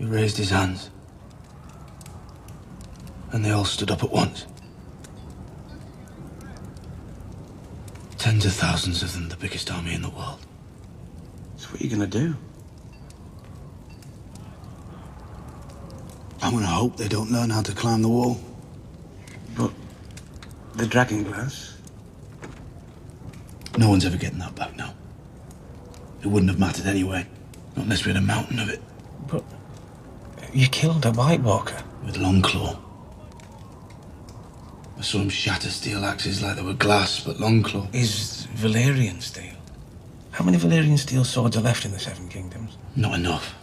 He raised his hands, and they all stood up at once. Tens of thousands of them, the biggest army in the world. So what are you gonna do? I'm gonna hope they don't learn how to climb the wall. But the dragon glass? No one's ever getting that back now. It wouldn't have mattered anyway, not unless we had a mountain of it. But you killed a White Walker. With Longclaw. I saw him shatter steel axes like they were glass, but Longclaw. Is Valyrian steel? How many Valyrian steel swords are left in the Seven Kingdoms? Not enough.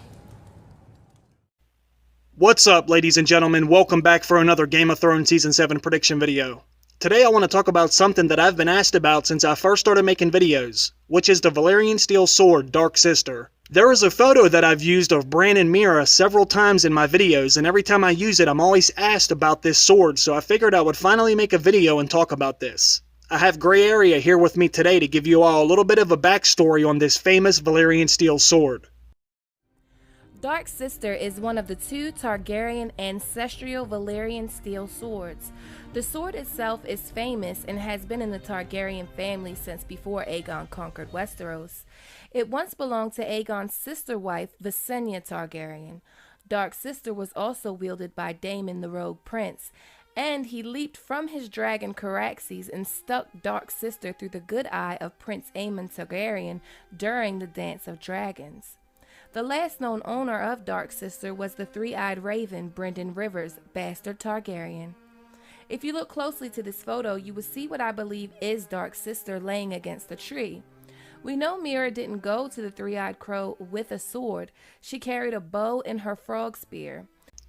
What's up, ladies and gentlemen? Welcome back for another Game of Thrones Season 7 prediction video. Today I want to talk about something that I've been asked about since I first started making videos, which is the Valyrian steel sword, Dark Sister. There is a photo that I've used of Bran and Meera several times in my videos, and every time I use it I'm always asked about this sword, so I figured I would finally make a video and talk about this. I have GreyArea here with me today to give you all a little bit of a backstory on this famous Valyrian steel sword. Dark Sister is one of the two Targaryen ancestral Valyrian steel swords. The sword itself is famous and has been in the Targaryen family since before Aegon conquered Westeros. It once belonged to Aegon's sister wife, Visenya Targaryen. Dark Sister was also wielded by Daemon the Rogue Prince, and he leaped from his dragon Caraxes and stuck Dark Sister through the good eye of Prince Aemon Targaryen during the Dance of Dragons. The last known owner of Dark Sister was the three-eyed raven Brynden Rivers, bastard Targaryen. If you look closely to this photo, you will see what I believe is Dark Sister laying against a tree. We know Meera didn't go to the three-eyed crow with a sword. She carried a bow in her frog spear.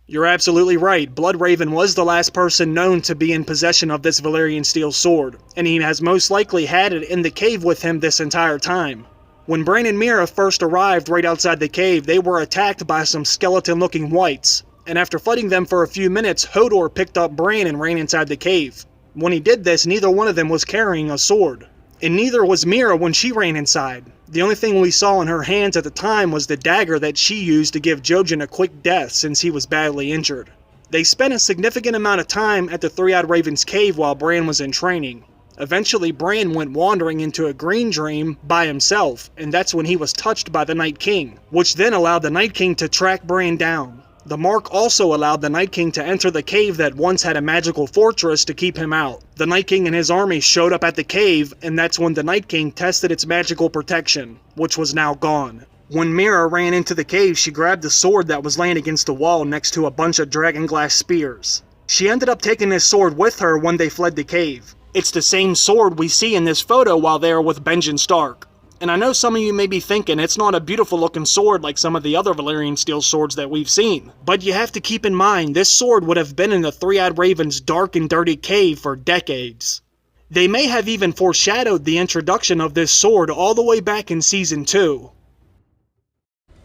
You're absolutely right. Bloodraven was the last person known to be in possession of this Valyrian steel sword, and he has most likely had it in the cave with him this entire time. When Bran and Meera first arrived right outside the cave, they were attacked by some skeleton-looking whites, and after fighting them for a few minutes, Hodor picked up Bran and ran inside the cave. When he did this, neither one of them was carrying a sword, and neither was Meera when she ran inside. The only thing we saw in her hands at the time was the dagger that she used to give Jojen a quick death since he was badly injured. They spent a significant amount of time at the Three-Eyed Raven's cave while Bran was in training. Eventually, Bran went wandering into a green dream by himself, and that's when he was touched by the Night King, which then allowed the Night King to track Bran down. The Mark also allowed the Night King to enter the cave that once had a magical fortress to keep him out. The Night King and his army showed up at the cave, and that's when the Night King tested its magical protection, which was now gone. When Meera ran into the cave, she grabbed the sword that was laying against the wall next to a bunch of dragon glass spears. She ended up taking this sword with her when they fled the cave. It's the same sword we see in this photo while they are with Benjen Stark. And I know some of you may be thinking it's not a beautiful looking sword like some of the other Valyrian steel swords that we've seen. But you have to keep in mind, this sword would have been in the Three-Eyed Raven's dark and dirty cave for decades. They may have even foreshadowed the introduction of this sword all the way back in Season 2.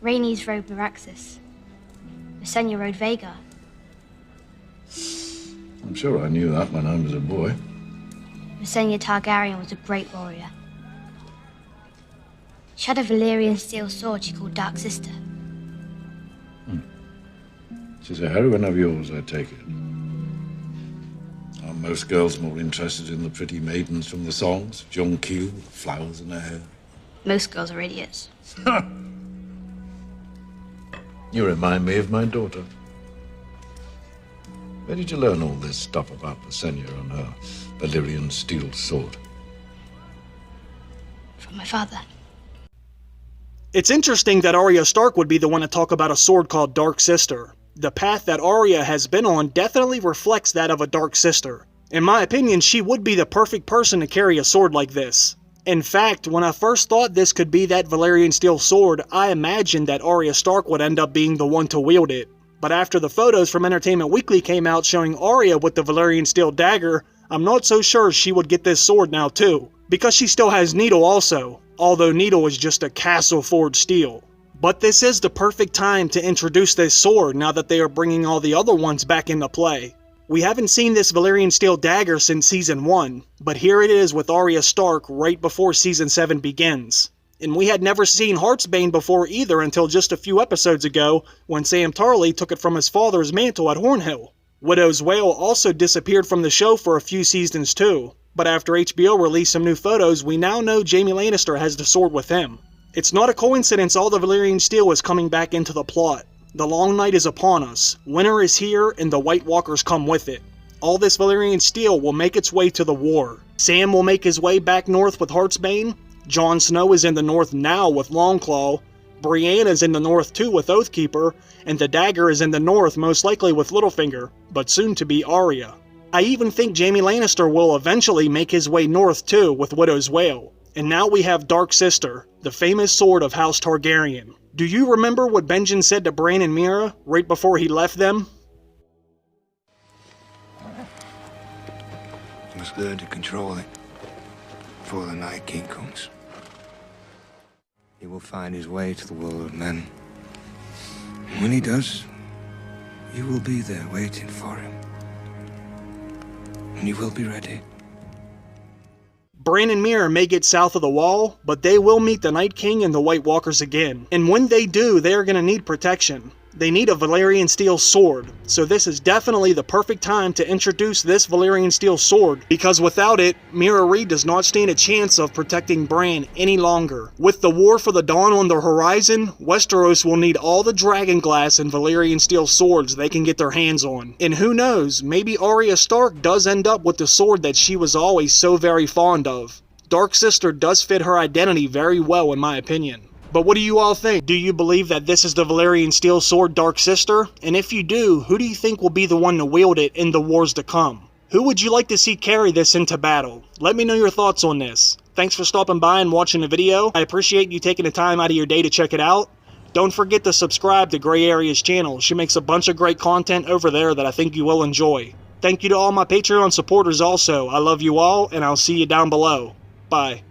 Rhaenys rode Meraxus. Visenya rode Vhagar. I'm sure I knew that when I was a boy. Visenya Targaryen was a great warrior. She had a Valyrian steel sword she called Dark Sister. She's a heroine of yours, I take it. Are most girls more interested in the pretty maidens from the songs? Jonquil, flowers in her hair? Most girls are idiots. You remind me of my daughter. Where did you learn all this stuff about Visenya and her Valyrian steel sword? From my father. It's interesting that Arya Stark would be the one to talk about a sword called Dark Sister. The path that Arya has been on definitely reflects that of a Dark Sister. In my opinion, she would be the perfect person to carry a sword like this. In fact, when I first thought this could be that Valyrian steel sword, I imagined that Arya Stark would end up being the one to wield it. But after the photos from Entertainment Weekly came out showing Arya with the Valyrian steel dagger, I'm not so sure she would get this sword now too, because she still has Needle also, although Needle is just a castle-forged steel. But this is the perfect time to introduce this sword now that they are bringing all the other ones back into play. We haven't seen this Valyrian steel dagger since Season 1, but here it is with Arya Stark right before Season 7 begins. And we had never seen Heartsbane before either until just a few episodes ago when Sam Tarly took it from his father's mantle at Hornhill. Widow's Wail also disappeared from the show for a few seasons too, but after HBO released some new photos, we now know Jaime Lannister has the sword with him. It's not a coincidence all the Valyrian steel is coming back into the plot. The long night is upon us, winter is here, and the White Walkers come with it. All this Valyrian steel will make its way to the war. Sam will make his way back north with Heartsbane, Jon Snow is in the north now with Longclaw, Brienne is in the north too with Oathkeeper, and the Dagger is in the north most likely with Littlefinger, but soon to be Arya. I even think Jaime Lannister will eventually make his way north too with Widow's Wail. And now we have Dark Sister, the famous sword of House Targaryen. Do you remember what Benjen said to Bran and Mira right before he left them? You must learn to control it before the Night King comes. He will find his way to the world of men. And when he does, you will be there waiting for him. And you will be ready. Bran and Mira may get south of the Wall, but they will meet the Night King and the White Walkers again. And when they do, they are going to need protection. They need a Valyrian steel sword, so this is definitely the perfect time to introduce this Valyrian steel sword, because without it, Mira Reed does not stand a chance of protecting Bran any longer. With the War for the Dawn on the horizon, Westeros will need all the dragonglass and Valyrian steel swords they can get their hands on. And who knows, maybe Arya Stark does end up with the sword that she was always so very fond of. Dark Sister does fit her identity very well in my opinion. But what do you all think? Do you believe that this is the Valyrian steel sword Dark Sister? And if you do, who do you think will be the one to wield it in the wars to come? Who would you like to see carry this into battle? Let me know your thoughts on this. Thanks for stopping by and watching the video. I appreciate you taking the time out of your day to check it out. Don't forget to subscribe to GreyArea's channel. She makes a bunch of great content over there that I think you will enjoy. Thank you to all my Patreon supporters also. I love you all, and I'll see you down below. Bye.